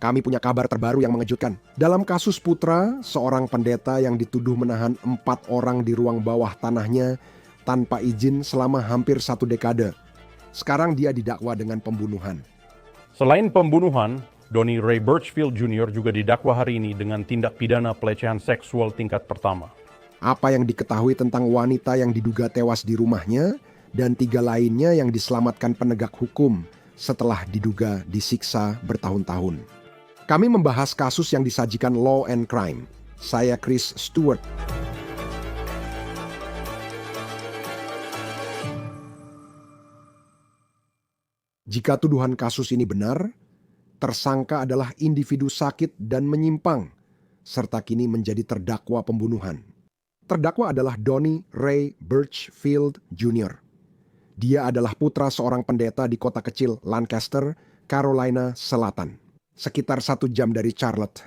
Kami punya kabar terbaru yang mengejutkan. Dalam kasus Putra, seorang pendeta yang dituduh menahan 4 orang di ruang bawah tanahnya tanpa izin selama hampir 1 dekade. Sekarang dia didakwa dengan pembunuhan. Selain pembunuhan, Donnie Ray Birchfield Jr. juga didakwa hari ini dengan tindak pidana pelecehan seksual tingkat pertama. Apa yang diketahui tentang wanita yang diduga tewas di rumahnya dan 3 lainnya yang diselamatkan penegak hukum setelah diduga disiksa bertahun-tahun. Kami membahas kasus yang disajikan Law and Crime. Saya Chris Stewart. Jika tuduhan kasus ini benar, tersangka adalah individu sakit dan menyimpang, serta kini menjadi terdakwa pembunuhan. Terdakwa adalah Donnie Ray Birchfield Jr. Dia adalah putra seorang pendeta di kota kecil Lancaster, Carolina Selatan, sekitar 1 jam dari Charlotte.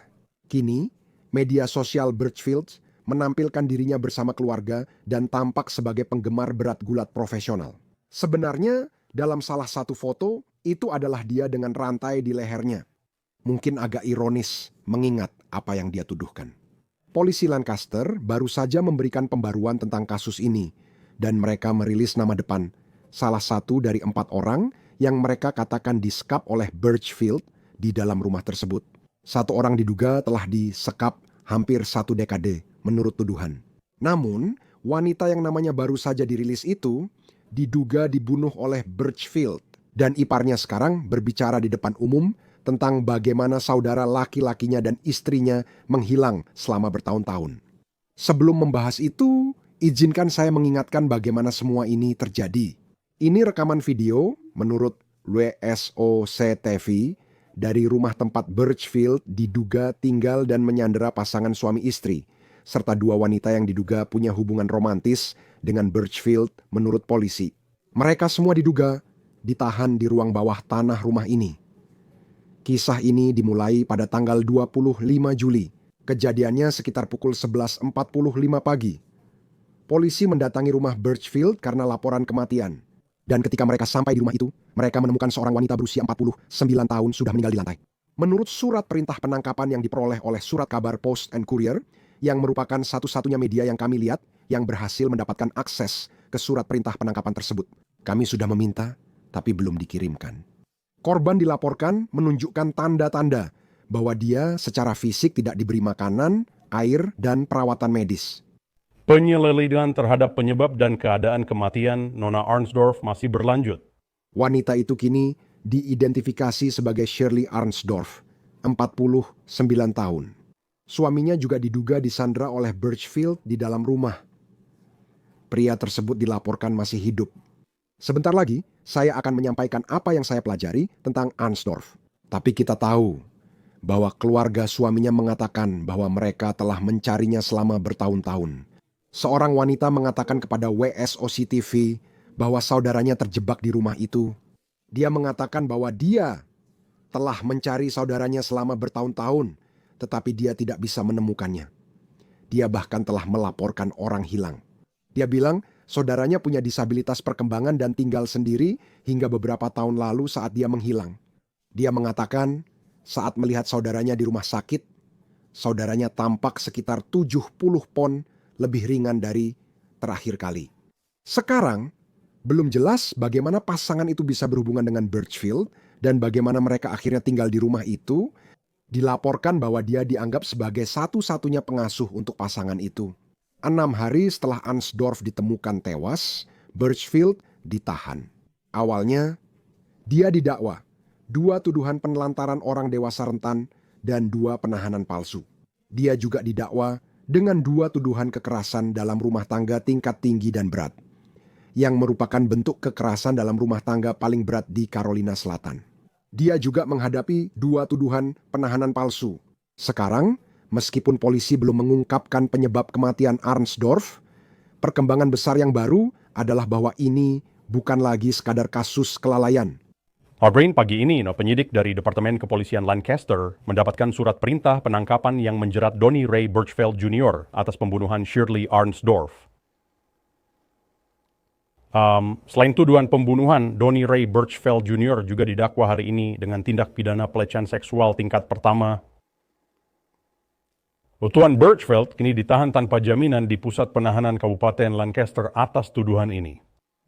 Kini, media sosial Birchfield menampilkan dirinya bersama keluarga dan tampak sebagai penggemar berat gulat profesional. Sebenarnya, dalam salah satu foto, itu adalah dia dengan rantai di lehernya. Mungkin agak ironis mengingat apa yang dia tuduhkan. Polisi Lancaster baru saja memberikan pembaruan tentang kasus ini, dan mereka merilis nama depan salah satu dari 4 orang yang mereka katakan disekap oleh Birchfield di dalam rumah tersebut. 1 orang diduga telah disekap hampir 1 dekade menurut tuduhan. Namun, wanita yang namanya baru saja dirilis itu diduga dibunuh oleh Birchfield, dan iparnya sekarang berbicara di depan umum tentang bagaimana saudara laki-lakinya dan istrinya menghilang selama bertahun-tahun. Sebelum membahas itu, izinkan saya mengingatkan bagaimana semua ini terjadi. Ini rekaman video menurut WSOC-TV dari rumah tempat Birchfield diduga tinggal dan menyandera pasangan suami istri, serta 2 wanita yang diduga punya hubungan romantis dengan Birchfield menurut polisi. Mereka semua diduga ditahan di ruang bawah tanah rumah ini. Kisah ini dimulai pada tanggal 25 Juli. Kejadiannya sekitar pukul 11.45 pagi. Polisi mendatangi rumah Birchfield karena laporan kematian. Dan ketika mereka sampai di rumah itu, mereka menemukan seorang wanita berusia 49 tahun sudah meninggal di lantai. Menurut surat perintah penangkapan yang diperoleh oleh surat kabar Post and Courier, yang merupakan satu-satunya media yang kami lihat yang berhasil mendapatkan akses ke surat perintah penangkapan tersebut. Kami sudah meminta, tapi belum dikirimkan. Korban dilaporkan menunjukkan tanda-tanda bahwa dia secara fisik tidak diberi makanan, air, dan perawatan medis. Penyelidikan terhadap penyebab dan keadaan kematian Nona Arnsdorf masih berlanjut. Wanita itu kini diidentifikasi sebagai Shirley Arnsdorf, 49 tahun. Suaminya juga diduga disandra oleh Birchfield di dalam rumah. Pria tersebut dilaporkan masih hidup. Sebentar lagi, saya akan menyampaikan apa yang saya pelajari tentang Arnsdorf. Tapi kita tahu bahwa keluarga suaminya mengatakan bahwa mereka telah mencarinya selama bertahun-tahun. Seorang wanita mengatakan kepada WSOC-TV bahwa saudaranya terjebak di rumah itu. Dia mengatakan bahwa dia telah mencari saudaranya selama bertahun-tahun, tetapi dia tidak bisa menemukannya. Dia bahkan telah melaporkan orang hilang. Dia bilang saudaranya punya disabilitas perkembangan dan tinggal sendiri hingga beberapa tahun lalu saat dia menghilang. Dia mengatakan saat melihat saudaranya di rumah sakit, saudaranya tampak sekitar 70 pon lebih ringan dari terakhir kali. Sekarang, belum jelas bagaimana pasangan itu bisa berhubungan dengan Birchfield dan bagaimana mereka akhirnya tinggal di rumah itu. Dilaporkan bahwa dia dianggap sebagai satu-satunya pengasuh untuk pasangan itu. 6 hari setelah Arnsdorf ditemukan tewas, Birchfield ditahan. Awalnya, dia didakwa 2 tuduhan penelantaran orang dewasa rentan dan 2 penahanan palsu. Dia juga didakwa dengan 2 tuduhan kekerasan dalam rumah tangga tingkat tinggi dan berat, yang merupakan bentuk kekerasan dalam rumah tangga paling berat di Carolina Selatan. Dia juga menghadapi 2 tuduhan penahanan palsu. Sekarang, meskipun polisi belum mengungkapkan penyebab kematian Arnsdorf, perkembangan besar yang baru adalah bahwa ini bukan lagi sekadar kasus kelalaian. Brain, pagi ini penyidik dari Departemen Kepolisian Lancaster mendapatkan surat perintah penangkapan yang menjerat Donnie Ray Birchfield Jr. atas pembunuhan Shirley Arnsdorf. Selain tuduhan pembunuhan, Donnie Ray Birchfield Jr. juga didakwa hari ini dengan tindak pidana pelecehan seksual tingkat pertama. Tuan Birchfield kini ditahan tanpa jaminan di Pusat Penahanan Kabupaten Lancaster atas tuduhan ini.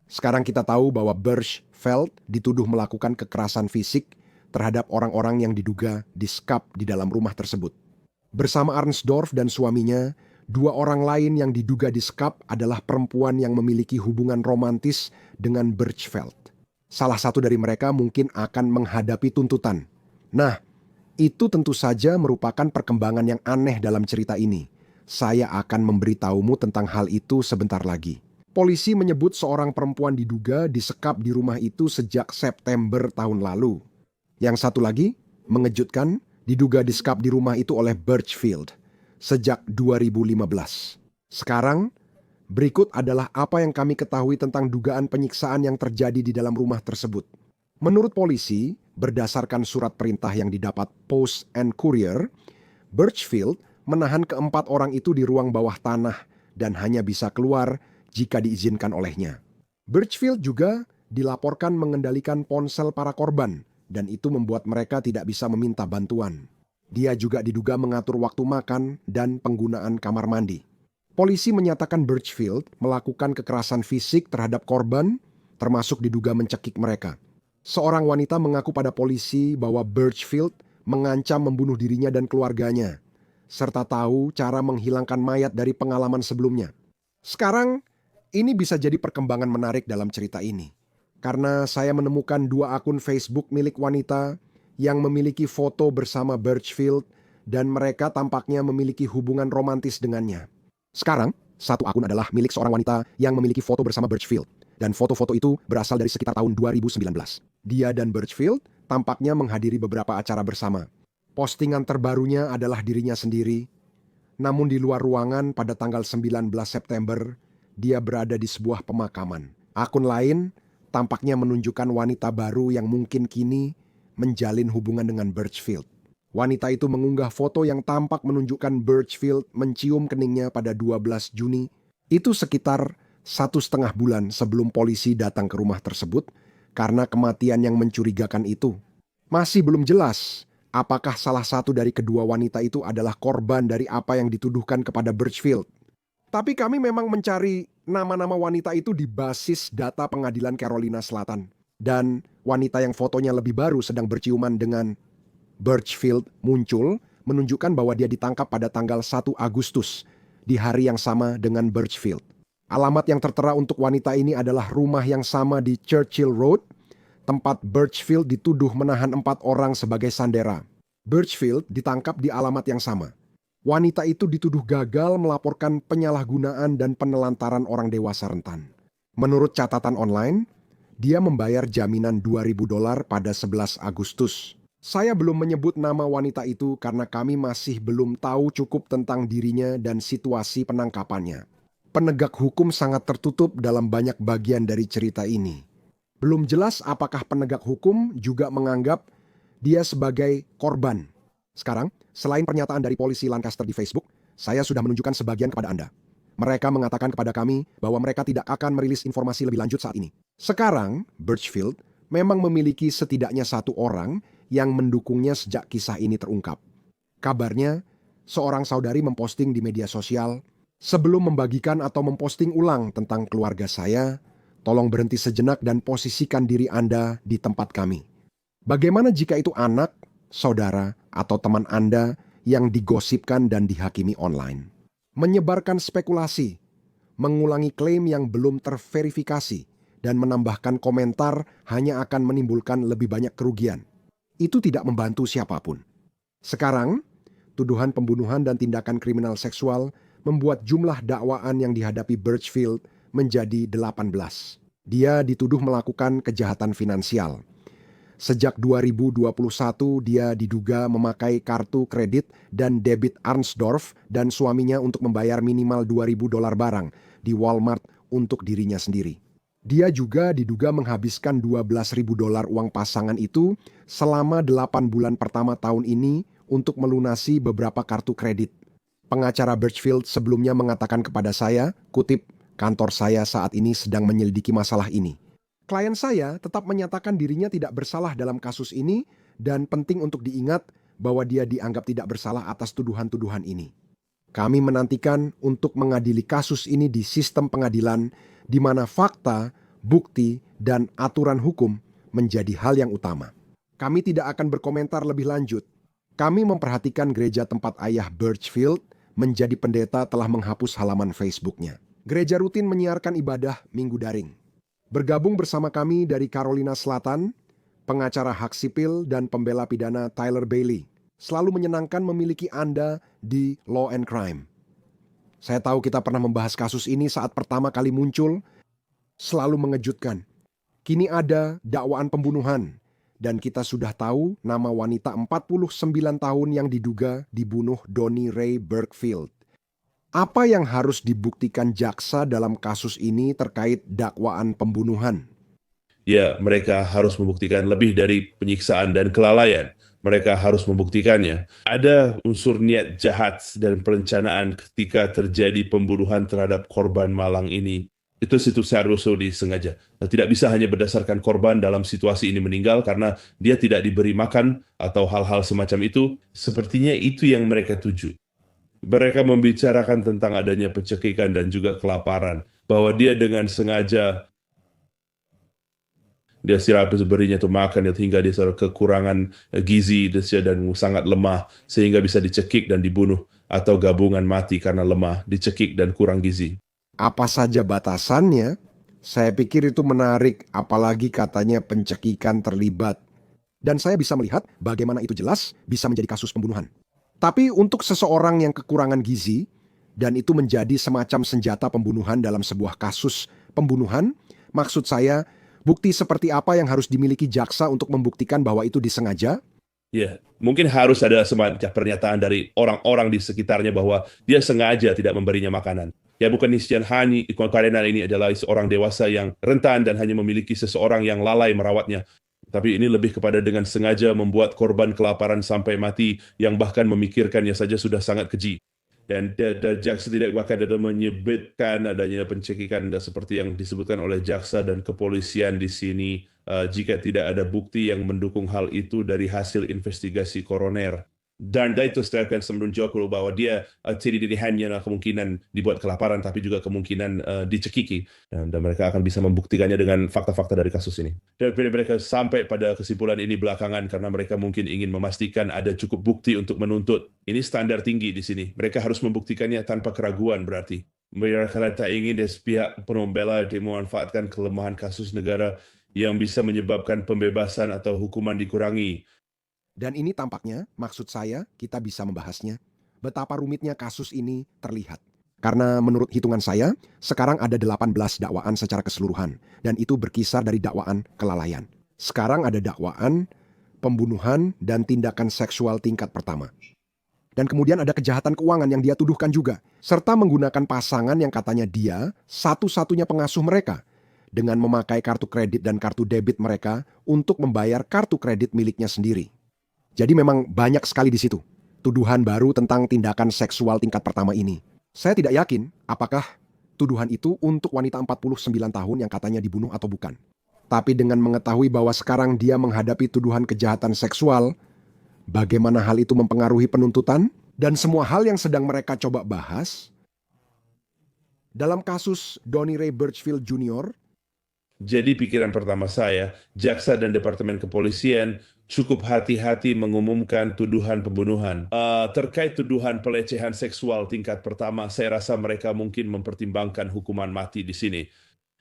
Sekarang kita tahu bahwa Birchfield dituduh melakukan kekerasan fisik terhadap orang-orang yang diduga disekap di dalam rumah tersebut. Bersama Arnsdorf dan suaminya, 2 orang lain yang diduga disekap adalah perempuan yang memiliki hubungan romantis dengan Birchfield. Salah satu dari mereka mungkin akan menghadapi tuntutan. Nah, itu tentu saja merupakan perkembangan yang aneh dalam cerita ini. Saya akan memberitahumu tentang hal itu sebentar lagi. Polisi menyebut seorang perempuan diduga disekap di rumah itu sejak September tahun lalu. Yang satu lagi, mengejutkan, diduga disekap di rumah itu oleh Birchfield sejak 2015. Sekarang, berikut adalah apa yang kami ketahui tentang dugaan penyiksaan yang terjadi di dalam rumah tersebut. Menurut polisi, berdasarkan surat perintah yang didapat Post and Courier, Birchfield menahan keempat orang itu di ruang bawah tanah dan hanya bisa keluar jika diizinkan olehnya. Birchfield juga dilaporkan mengendalikan ponsel para korban, dan itu membuat mereka tidak bisa meminta bantuan. Dia juga diduga mengatur waktu makan dan penggunaan kamar mandi. Polisi menyatakan Birchfield melakukan kekerasan fisik terhadap korban, termasuk diduga mencekik mereka. Seorang wanita mengaku pada polisi bahwa Birchfield mengancam membunuh dirinya dan keluarganya, serta tahu cara menghilangkan mayat dari pengalaman sebelumnya. Sekarang, ini bisa jadi perkembangan menarik dalam cerita ini, karena saya menemukan 2 akun Facebook milik wanita yang memiliki foto bersama Birchfield dan mereka tampaknya memiliki hubungan romantis dengannya. Sekarang, satu akun adalah milik seorang wanita yang memiliki foto bersama Birchfield dan foto-foto itu berasal dari sekitar tahun 2019. Dia dan Birchfield tampaknya menghadiri beberapa acara bersama. Postingan terbarunya adalah dirinya sendiri, namun di luar ruangan pada tanggal 19 September, dia berada di sebuah pemakaman. Akun lain tampaknya menunjukkan wanita baru yang mungkin kini menjalin hubungan dengan Birchfield. Wanita itu mengunggah foto yang tampak menunjukkan Birchfield mencium keningnya pada 12 Juni. Itu sekitar 1,5 bulan sebelum polisi datang ke rumah tersebut karena kematian yang mencurigakan itu. Masih belum jelas apakah salah satu dari kedua wanita itu adalah korban dari apa yang dituduhkan kepada Birchfield. Tapi kami memang mencari nama-nama wanita itu di basis data pengadilan Carolina Selatan. Dan wanita yang fotonya lebih baru sedang berciuman dengan Birchfield muncul, menunjukkan bahwa dia ditangkap pada tanggal 1 Agustus, di hari yang sama dengan Birchfield. Alamat yang tertera untuk wanita ini adalah rumah yang sama di Churchill Road, tempat Birchfield dituduh menahan 4 orang sebagai sandera. Birchfield ditangkap di alamat yang sama. Wanita itu dituduh gagal melaporkan penyalahgunaan dan penelantaran orang dewasa rentan. Menurut catatan online, dia membayar jaminan $2.000 pada 11 Agustus. Saya belum menyebut nama wanita itu karena kami masih belum tahu cukup tentang dirinya dan situasi penangkapannya. Penegak hukum sangat tertutup dalam banyak bagian dari cerita ini. Belum jelas apakah penegak hukum juga menganggap dia sebagai korban. Sekarang, selain pernyataan dari polisi Lancaster di Facebook, saya sudah menunjukkan sebagian kepada Anda. Mereka mengatakan kepada kami bahwa mereka tidak akan merilis informasi lebih lanjut saat ini. Sekarang, Birchfield memang memiliki setidaknya 1 orang yang mendukungnya sejak kisah ini terungkap. Kabarnya, seorang saudari memposting di media sosial, "Sebelum membagikan atau memposting ulang tentang keluarga saya, tolong berhenti sejenak dan posisikan diri Anda di tempat kami. Bagaimana jika itu anak, saudara, atau teman Anda yang digosipkan dan dihakimi online?" Menyebarkan spekulasi, mengulangi klaim yang belum terverifikasi, dan menambahkan komentar hanya akan menimbulkan lebih banyak kerugian. Itu tidak membantu siapapun. Sekarang, tuduhan pembunuhan dan tindakan kriminal seksual membuat jumlah dakwaan yang dihadapi Birchfield menjadi 18. Dia dituduh melakukan kejahatan finansial. Sejak 2021, dia diduga memakai kartu kredit dan debit Arnsdorf dan suaminya untuk membayar minimal $2.000 barang di Walmart untuk dirinya sendiri. Dia juga diduga menghabiskan $12.000 uang pasangan itu selama 8 bulan pertama tahun ini untuk melunasi beberapa kartu kredit. Pengacara Birchfield sebelumnya mengatakan kepada saya, kutip, Kantor saya saat ini sedang menyelidiki masalah ini. Klien saya tetap menyatakan dirinya tidak bersalah dalam kasus ini dan penting untuk diingat bahwa dia dianggap tidak bersalah atas tuduhan-tuduhan ini. Kami menantikan untuk mengadili kasus ini di sistem pengadilan di mana fakta, bukti, dan aturan hukum menjadi hal yang utama. Kami tidak akan berkomentar lebih lanjut. Kami memperhatikan gereja tempat ayah Birchfield menjadi pendeta telah menghapus halaman Facebook-nya. Gereja rutin menyiarkan ibadah minggu daring. Bergabung bersama kami dari Carolina Selatan, pengacara hak sipil dan pembela pidana Tyler Bailey. Selalu menyenangkan memiliki Anda di Law and Crime. Saya tahu kita pernah membahas kasus ini saat pertama kali muncul, selalu mengejutkan. Kini ada dakwaan pembunuhan, dan kita sudah tahu nama wanita 49 tahun yang diduga dibunuh Donnie Ray Burkefield. Apa yang harus dibuktikan jaksa dalam kasus ini terkait dakwaan pembunuhan? Ya, mereka harus membuktikan lebih dari penyiksaan dan kelalaian. Mereka harus membuktikannya. Ada unsur niat jahat dan perencanaan ketika terjadi pembunuhan terhadap korban malang ini. Itu seharusnya disengaja. Tidak bisa hanya berdasarkan korban dalam situasi ini meninggal karena dia tidak diberi makan atau hal-hal semacam itu. Sepertinya itu yang mereka tuju. Mereka membicarakan tentang adanya pencekikan dan juga kelaparan. Bahwa dia dengan sengaja dia berinya itu makan hingga dia kekurangan gizi dan sangat lemah sehingga bisa dicekik dan dibunuh atau gabungan mati karena lemah, dicekik dan kurang gizi. Apa saja batasannya? Saya pikir itu menarik, apalagi katanya pencekikan terlibat. Dan saya bisa melihat bagaimana itu jelas bisa menjadi kasus pembunuhan. Tapi untuk seseorang yang kekurangan gizi, dan itu menjadi semacam senjata pembunuhan dalam sebuah kasus pembunuhan, maksud saya, bukti seperti apa yang harus dimiliki jaksa untuk membuktikan bahwa itu disengaja? Ya, mungkin harus ada semacam pernyataan dari orang-orang di sekitarnya bahwa dia sengaja tidak memberinya makanan. Ya, bukan hanya karena ini adalah seorang dewasa yang rentan dan hanya memiliki seseorang yang lalai merawatnya. Tapi ini lebih kepada dengan sengaja membuat korban kelaparan sampai mati yang bahkan memikirkannya saja sudah sangat keji. Dan jaksa tidak bahkan ada menyebutkan adanya pencekikan seperti yang disebutkan oleh jaksa dan kepolisian di sini jika tidak ada bukti yang mendukung hal itu dari hasil investigasi koroner. Dan itu akan menunjukkan bahwa dia tidak hanya kemungkinan dibuat kelaparan, tapi juga kemungkinan dicekiki. Dan mereka akan bisa membuktikannya dengan fakta-fakta dari kasus ini. Dan mereka sampai pada kesimpulan ini belakangan karena mereka mungkin ingin memastikan ada cukup bukti untuk menuntut. Ini standar tinggi di sini. Mereka harus membuktikannya tanpa keraguan berarti. Mereka tak ingin dari pihak pembela memanfaatkan kelemahan kasus negara yang bisa menyebabkan pembebasan atau hukuman dikurangi. Dan ini tampaknya, maksud saya, kita bisa membahasnya. Betapa rumitnya kasus ini terlihat. Karena menurut hitungan saya, sekarang ada 18 dakwaan secara keseluruhan. Dan itu berkisar dari dakwaan kelalaian. Sekarang ada dakwaan, pembunuhan, dan tindakan seksual tingkat pertama. Dan kemudian ada kejahatan keuangan yang dia tuduhkan juga. Serta menggunakan pasangan yang katanya dia satu-satunya pengasuh mereka. Dengan memakai kartu kredit dan kartu debit mereka untuk membayar kartu kredit miliknya sendiri. Jadi memang banyak sekali di situ tuduhan baru tentang tindakan seksual tingkat pertama ini. Saya tidak yakin apakah tuduhan itu untuk wanita 49 tahun yang katanya dibunuh atau bukan. Tapi dengan mengetahui bahwa sekarang dia menghadapi tuduhan kejahatan seksual, bagaimana hal itu mempengaruhi penuntutan dan semua hal yang sedang mereka coba bahas. Dalam kasus Donnie Ray Burkefield Jr., jadi pikiran pertama saya, jaksa dan departemen kepolisian cukup hati-hati mengumumkan tuduhan pembunuhan. Terkait tuduhan pelecehan seksual tingkat pertama, saya rasa mereka mungkin mempertimbangkan hukuman mati di sini.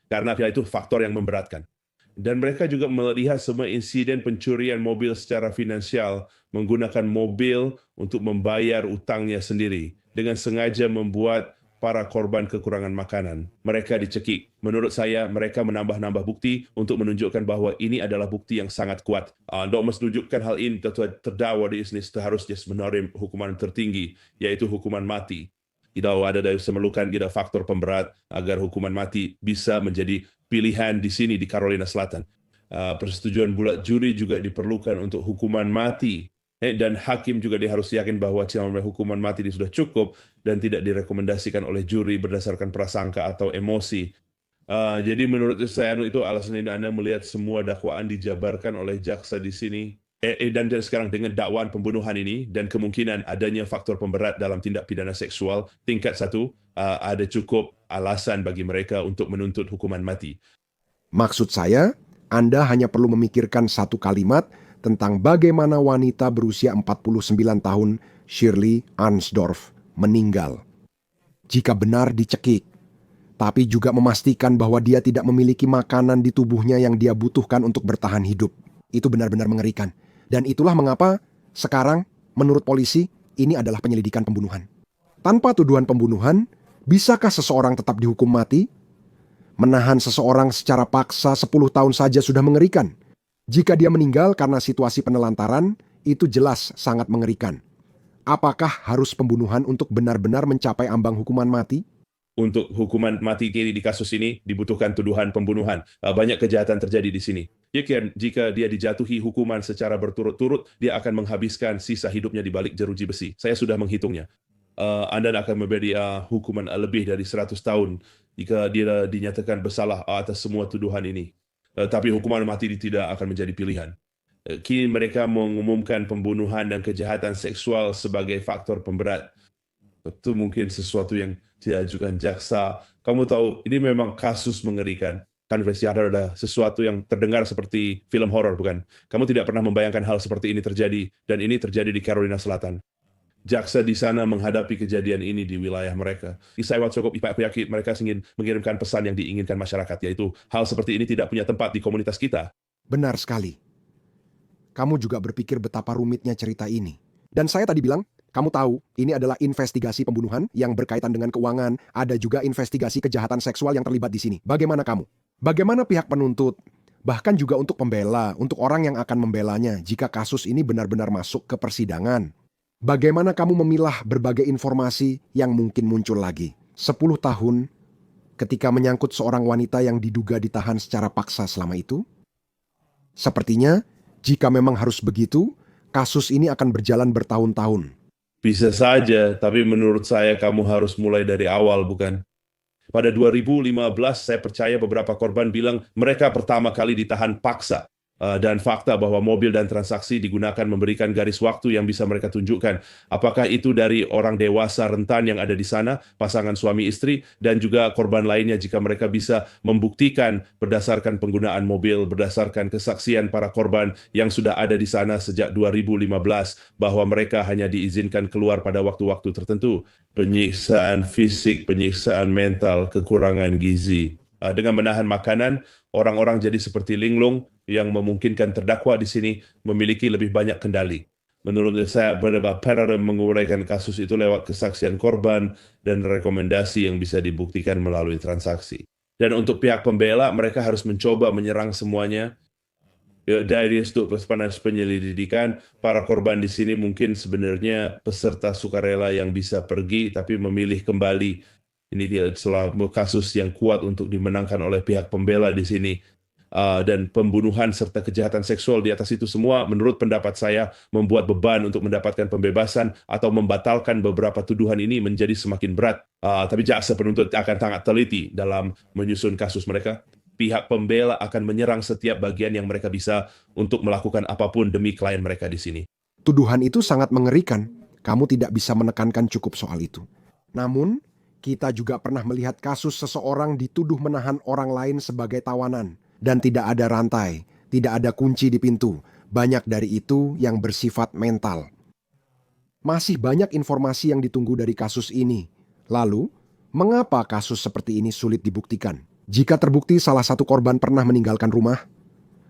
Karena itu faktor yang memberatkan. Dan mereka juga melihat semua insiden pencurian mobil secara finansial menggunakan mobil untuk membayar utangnya sendiri dengan sengaja membuat para korban kekurangan makanan. Mereka dicekik. Menurut saya, mereka menambah-nambah bukti untuk menunjukkan bahwa ini adalah bukti yang sangat kuat. Untuk menunjukkan hal ini, terdakwa di sini seharusnya menerima hukuman tertinggi, yaitu hukuman mati. Tidak ada memerlukan faktor pemberat agar hukuman mati bisa menjadi pilihan di sini di Carolina Selatan. Persetujuan bulat juri juga diperlukan untuk hukuman mati Dan hakim juga dia harus yakin bahwa hukuman mati ini sudah cukup dan tidak direkomendasikan oleh juri berdasarkan prasangka atau emosi. Jadi menurut saya itu alasan ini Anda melihat semua dakwaan dijabarkan oleh jaksa di sini. Dan sekarang dengan dakwaan pembunuhan ini dan kemungkinan adanya faktor pemberat dalam tindak pidana seksual tingkat 1, ada cukup alasan bagi mereka untuk menuntut hukuman mati. Maksud saya, Anda hanya perlu memikirkan satu kalimat tentang bagaimana wanita berusia 49 tahun, Shirley Arnsdorf, meninggal. Jika benar dicekik, tapi juga memastikan bahwa dia tidak memiliki makanan di tubuhnya yang dia butuhkan untuk bertahan hidup. Itu benar-benar mengerikan. Dan itulah mengapa sekarang, menurut polisi, ini adalah penyelidikan pembunuhan. Tanpa tuduhan pembunuhan, bisakah seseorang tetap dihukum mati? Menahan seseorang secara paksa 10 tahun saja sudah mengerikan. Jika dia meninggal karena situasi penelantaran, itu jelas sangat mengerikan. Apakah harus pembunuhan untuk benar-benar mencapai ambang hukuman mati? Untuk hukuman mati kini di kasus ini dibutuhkan tuduhan pembunuhan. Banyak kejahatan terjadi di sini. Jika dia dijatuhi hukuman secara berturut-turut, dia akan menghabiskan sisa hidupnya di balik jeruji besi. Saya sudah menghitungnya. Anda akan memberi hukuman lebih dari 100 tahun jika dia dinyatakan bersalah atas semua tuduhan ini. Tapi hukuman mati tidak akan menjadi pilihan. Kini mereka mengumumkan pembunuhan dan kejahatan seksual sebagai faktor pemberat. Itu mungkin sesuatu yang diajukan jaksa. Kamu tahu, ini memang kasus mengerikan. Conversi adalah sesuatu yang terdengar seperti film horor, bukan? Kamu tidak pernah membayangkan hal seperti ini terjadi, dan ini terjadi di Carolina Selatan. Jaksa di sana menghadapi kejadian ini di wilayah mereka. Saya cukup yakin mereka ingin mengirimkan pesan yang diinginkan masyarakat, yaitu hal seperti ini tidak punya tempat di komunitas kita. Benar sekali. Kamu juga berpikir betapa rumitnya cerita ini. Dan saya tadi bilang, kamu tahu, ini adalah investigasi pembunuhan yang berkaitan dengan keuangan, ada juga investigasi kejahatan seksual yang terlibat di sini. Bagaimana kamu? Bagaimana pihak penuntut? Bahkan juga untuk pembela, untuk orang yang akan membelanya jika kasus ini benar-benar masuk ke persidangan. Bagaimana kamu memilah berbagai informasi yang mungkin muncul lagi? 10 tahun ketika menyangkut seorang wanita yang diduga ditahan secara paksa selama itu? Sepertinya, jika memang harus begitu, kasus ini akan berjalan bertahun-tahun. Bisa saja, tapi menurut saya kamu harus mulai dari awal, bukan? Pada 2015, saya percaya beberapa korban bilang mereka pertama kali ditahan paksa. Dan fakta bahwa mobil dan transaksi digunakan memberikan garis waktu yang bisa mereka tunjukkan. Apakah itu dari orang dewasa rentan yang ada di sana, pasangan suami istri, dan juga korban lainnya jika mereka bisa membuktikan berdasarkan penggunaan mobil, berdasarkan kesaksian para korban yang sudah ada di sana sejak 2015, bahwa mereka hanya diizinkan keluar pada waktu-waktu tertentu. Penyiksaan fisik, penyiksaan mental, kekurangan gizi. Dengan menahan makanan, orang-orang jadi seperti linglung yang memungkinkan terdakwa di sini memiliki lebih banyak kendali. Menurut saya, Perere menguraikan kasus itu lewat kesaksian korban dan rekomendasi yang bisa dibuktikan melalui transaksi. Dan untuk pihak pembela, mereka harus mencoba menyerang semuanya. Dari untuk penyelidikan, para korban di sini mungkin sebenarnya peserta sukarela yang bisa pergi, tapi memilih kembali. Ini dia selalu kasus yang kuat untuk dimenangkan oleh pihak pembela di sini. Dan pembunuhan serta kejahatan seksual di atas itu semua, menurut pendapat saya, membuat beban untuk mendapatkan pembebasan atau membatalkan beberapa tuduhan ini menjadi semakin berat. Tapi jaksa penuntut akan sangat teliti dalam menyusun kasus mereka. Pihak pembela akan menyerang setiap bagian yang mereka bisa untuk melakukan apapun demi klien mereka di sini. Tuduhan itu sangat mengerikan. Kamu tidak bisa menekankan cukup soal itu. Namun, kita juga pernah melihat kasus seseorang dituduh menahan orang lain sebagai tawanan. Dan tidak ada rantai, tidak ada kunci di pintu. Banyak dari itu yang bersifat mental. Masih banyak informasi yang ditunggu dari kasus ini. Lalu, mengapa kasus seperti ini sulit dibuktikan? Jika terbukti salah satu korban pernah meninggalkan rumah,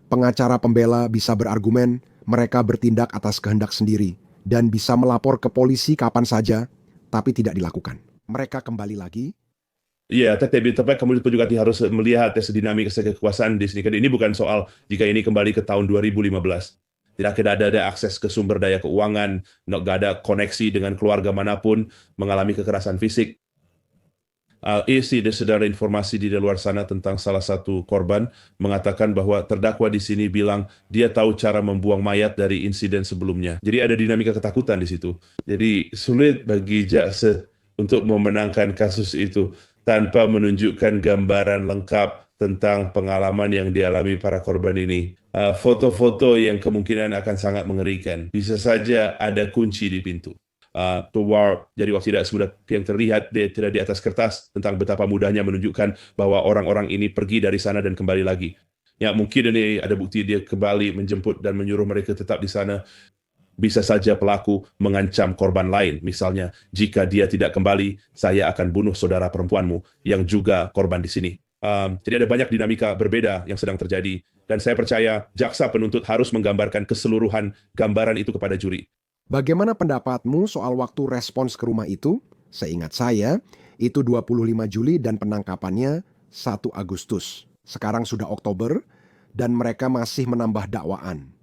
pengacara pembela bisa berargumen mereka bertindak atas kehendak sendiri dan bisa melapor ke polisi kapan saja, tapi tidak dilakukan. Mereka kembali lagi. Iya, tapi kamu juga harus melihat dinamika kekuasaan di sini. Ini bukan soal jika ini kembali ke tahun 2015. Tidak ada akses ke sumber daya keuangan, nggak ada koneksi dengan keluarga manapun, mengalami kekerasan fisik. Isi dan saudara informasi di luar sana tentang salah satu korban mengatakan bahwa terdakwa di sini bilang dia tahu cara membuang mayat dari insiden sebelumnya. Jadi ada dinamika ketakutan di situ. Jadi sulit bagi jaksa untuk memenangkan kasus itu tanpa menunjukkan gambaran lengkap tentang pengalaman yang dialami para korban ini. Foto-foto yang kemungkinan akan sangat mengerikan. Bisa saja ada kunci di pintu. Keluar jadi waktu tidak sudah yang terlihat tidak di atas kertas tentang betapa mudahnya menunjukkan bahwa orang-orang ini pergi dari sana dan kembali lagi. Ya mungkin ini ada bukti dia kembali menjemput dan menyuruh mereka tetap di sana. Bisa saja pelaku mengancam korban lain. Misalnya, jika dia tidak kembali, saya akan bunuh saudara perempuanmu yang juga korban di sini. Jadi ada banyak dinamika berbeda yang sedang terjadi. Dan saya percaya jaksa penuntut harus menggambarkan keseluruhan gambaran itu kepada juri. Bagaimana pendapatmu soal waktu respons ke rumah itu? Seingat saya, itu 25 Juli dan penangkapannya 1 Agustus. Sekarang sudah Oktober dan mereka masih menambah dakwaan.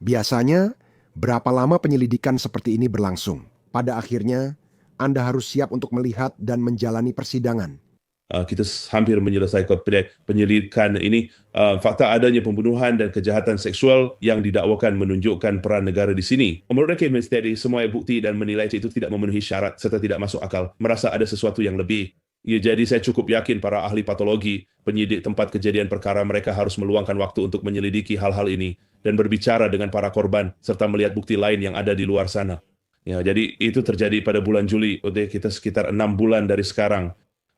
Biasanya, berapa lama penyelidikan seperti ini berlangsung? Pada akhirnya, Anda harus siap untuk melihat dan menjalani persidangan. Kita hampir menyelesaikan penyelidikan ini. Fakta adanya pembunuhan dan kejahatan seksual yang didakwakan menunjukkan peran negara di sini. Menurut Hakim Misteri, semua bukti dan menilai itu tidak memenuhi syarat serta tidak masuk akal. Merasa ada sesuatu yang lebih. Ya, jadi saya cukup yakin para ahli patologi, penyidik tempat kejadian perkara mereka harus meluangkan waktu untuk menyelidiki hal-hal ini dan berbicara dengan para korban serta melihat bukti lain yang ada di luar sana. Ya, jadi itu terjadi pada bulan Juli. Kita sekitar 6 bulan dari sekarang.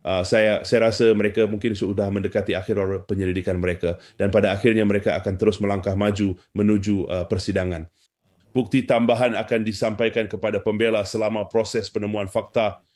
Saya rasa mereka mungkin sudah mendekati akhir penyelidikan mereka dan pada akhirnya mereka akan terus melangkah maju menuju persidangan. Bukti tambahan akan disampaikan kepada pembela selama proses penemuan fakta.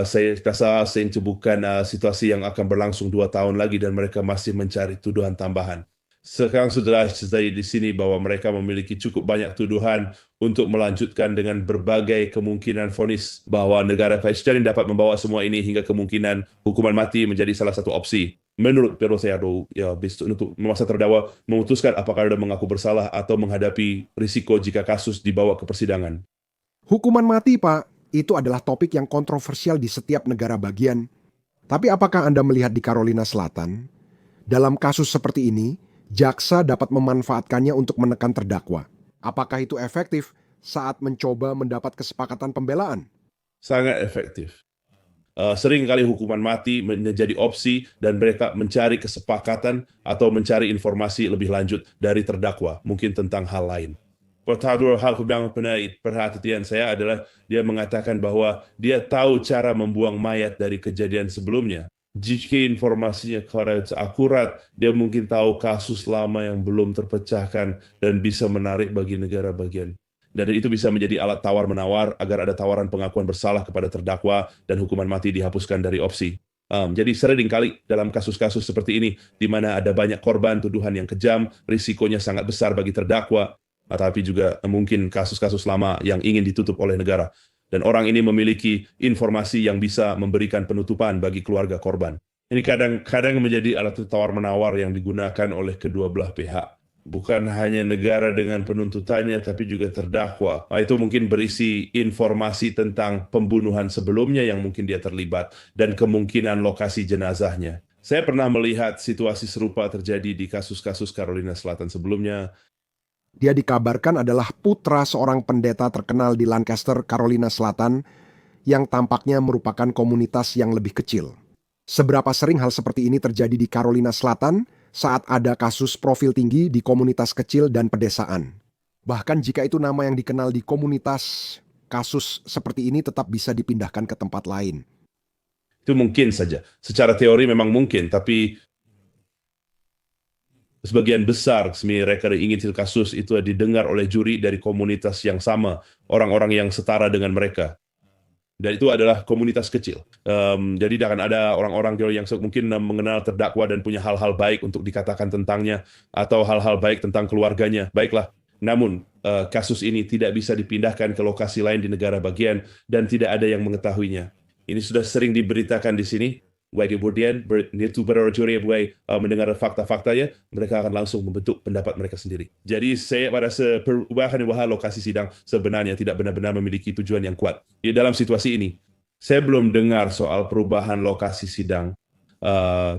Saya rasa itu bukan situasi yang akan berlangsung 2 tahun lagi dan mereka masih mencari tuduhan tambahan. Sekarang sudah terjadi di sini bahwa mereka memiliki cukup banyak tuduhan untuk melanjutkan dengan berbagai kemungkinan vonis bahwa negara Palestin dapat membawa semua ini hingga kemungkinan hukuman mati menjadi salah satu opsi. Menurut Perosero, ya, untuk memaksa terdakwa memutuskan apakah dia mengaku bersalah atau menghadapi risiko jika kasus dibawa ke persidangan. Hukuman mati, Pak, itu adalah topik yang kontroversial di setiap negara bagian. Tapi apakah Anda melihat di Carolina Selatan? Dalam kasus seperti ini, jaksa dapat memanfaatkannya untuk menekan terdakwa. Apakah itu efektif saat mencoba mendapat kesepakatan pembelaan? Sangat efektif. Sering kali hukuman mati menjadi opsi dan mereka mencari kesepakatan atau mencari informasi lebih lanjut dari terdakwa, mungkin tentang hal lain. Pertama hal yang perhatian saya adalah dia mengatakan bahwa dia tahu cara membuang mayat dari kejadian sebelumnya. Jika informasinya akurat, dia mungkin tahu kasus lama yang belum terpecahkan dan bisa menarik bagi negara bagian. Dan itu bisa menjadi alat tawar-menawar agar ada tawaran pengakuan bersalah kepada terdakwa dan hukuman mati dihapuskan dari opsi. Jadi sering kali dalam kasus-kasus seperti ini, di mana ada banyak korban, tuduhan yang kejam, risikonya sangat besar bagi terdakwa, tapi juga mungkin kasus-kasus lama yang ingin ditutup oleh negara. Dan orang ini memiliki informasi yang bisa memberikan penutupan bagi keluarga korban. Ini kadang-kadang menjadi alat tawar-menawar yang digunakan oleh kedua belah pihak. Bukan hanya negara dengan penuntutannya, tapi juga terdakwa. Itu mungkin berisi informasi tentang pembunuhan sebelumnya yang mungkin dia terlibat, dan kemungkinan lokasi jenazahnya. Saya pernah melihat situasi serupa terjadi di kasus-kasus Carolina Selatan sebelumnya. Dia dikabarkan adalah putra seorang pendeta terkenal di Lancaster, Carolina Selatan, yang tampaknya merupakan komunitas yang lebih kecil. Seberapa sering hal seperti ini terjadi di Carolina Selatan saat ada kasus profil tinggi di komunitas kecil dan pedesaan? Bahkan jika itu nama yang dikenal di komunitas, kasus seperti ini tetap bisa dipindahkan ke tempat lain. Itu mungkin saja. Secara teori memang mungkin, tapi sebagian besar mereka yang ingin kasus itu didengar oleh juri dari komunitas yang sama, orang-orang yang setara dengan mereka. Dan itu adalah komunitas kecil. Jadi akan ada orang-orang yang mungkin mengenal terdakwa dan punya hal-hal baik untuk dikatakan tentangnya, atau hal-hal baik tentang keluarganya. Baiklah, namun kasus ini tidak bisa dipindahkan ke lokasi lain di negara bagian dan tidak ada yang mengetahuinya. Ini sudah sering diberitakan di sini. Kemudian itu para juri mendengar fakta-faktanya, mereka akan langsung membentuk pendapat mereka sendiri. Jadi saya merasa perubahan lokasi sidang sebenarnya tidak benar-benar memiliki tujuan yang kuat. Dalam situasi ini, Saya belum dengar soal perubahan lokasi sidang.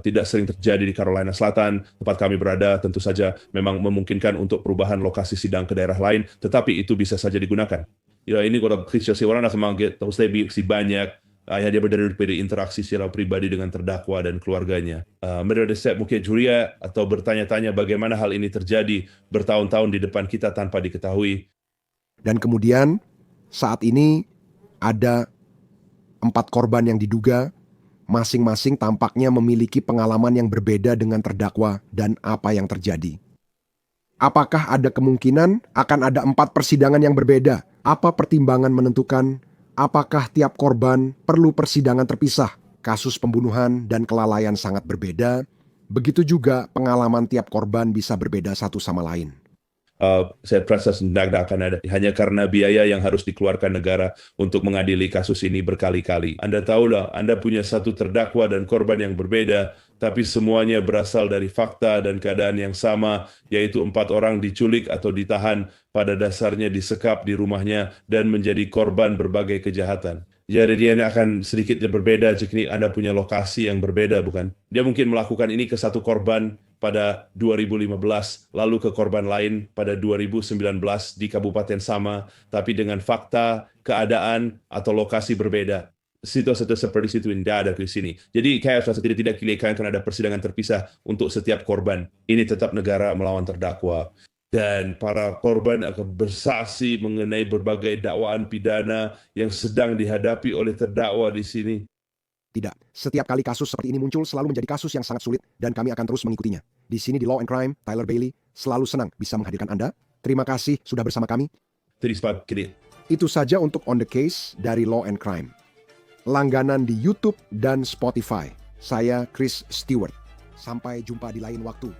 Tidak sering terjadi di Carolina Selatan, tempat kami berada. Tentu saja memang memungkinkan untuk perubahan lokasi sidang ke daerah lain, tetapi itu bisa saja digunakan. Ya, ini kalau Christian orang semangat, tahu saya si banyak ayah dia berdiri interaksi secara pribadi dengan terdakwa dan keluarganya. Menurut saya mungkin juria atau bertanya-tanya bagaimana hal ini terjadi bertahun-tahun di depan kita tanpa diketahui. Dan kemudian saat ini ada 4 korban yang diduga, masing-masing tampaknya memiliki pengalaman yang berbeda dengan terdakwa dan apa yang terjadi. Apakah ada kemungkinan akan ada 4 persidangan yang berbeda? Apa pertimbangan menentukan apakah tiap korban perlu persidangan terpisah? Kasus pembunuhan dan kelalaian sangat berbeda. Begitu juga pengalaman tiap korban bisa berbeda satu sama lain. Saya rasa tidak akan ada, hanya karena biaya yang harus dikeluarkan negara untuk mengadili kasus ini berkali-kali. Anda tahulah, Anda punya satu terdakwa dan korban yang berbeda, tapi semuanya berasal dari fakta dan keadaan yang sama, yaitu 4 orang diculik atau ditahan, pada dasarnya disekap di rumahnya dan menjadi korban berbagai kejahatan. Jadi dia akan sedikitnya berbeda jika Anda punya lokasi yang berbeda, bukan? Dia mungkin melakukan ini ke satu korban pada 2015, lalu ke korban lain pada 2019 di kabupaten sama, tapi dengan fakta, keadaan, atau lokasi berbeda. Situasi seperti itu tidak ada di sini. Jadi saya rasa tidak kira akan ada persidangan terpisah untuk setiap korban. Ini tetap negara melawan terdakwa. Dan para korban akan bersaksi mengenai berbagai dakwaan pidana yang sedang dihadapi oleh terdakwa di sini. Tidak, setiap kali kasus seperti ini muncul selalu menjadi kasus yang sangat sulit dan kami akan terus mengikutinya. Di sini di Law and Crime, Tyler Bailey selalu senang bisa menghadirkan Anda. Terima kasih sudah bersama kami. Itu saja untuk On The Case dari Law and Crime. Langganan di YouTube dan Spotify. Saya Chris Stewart. Sampai jumpa di lain waktu.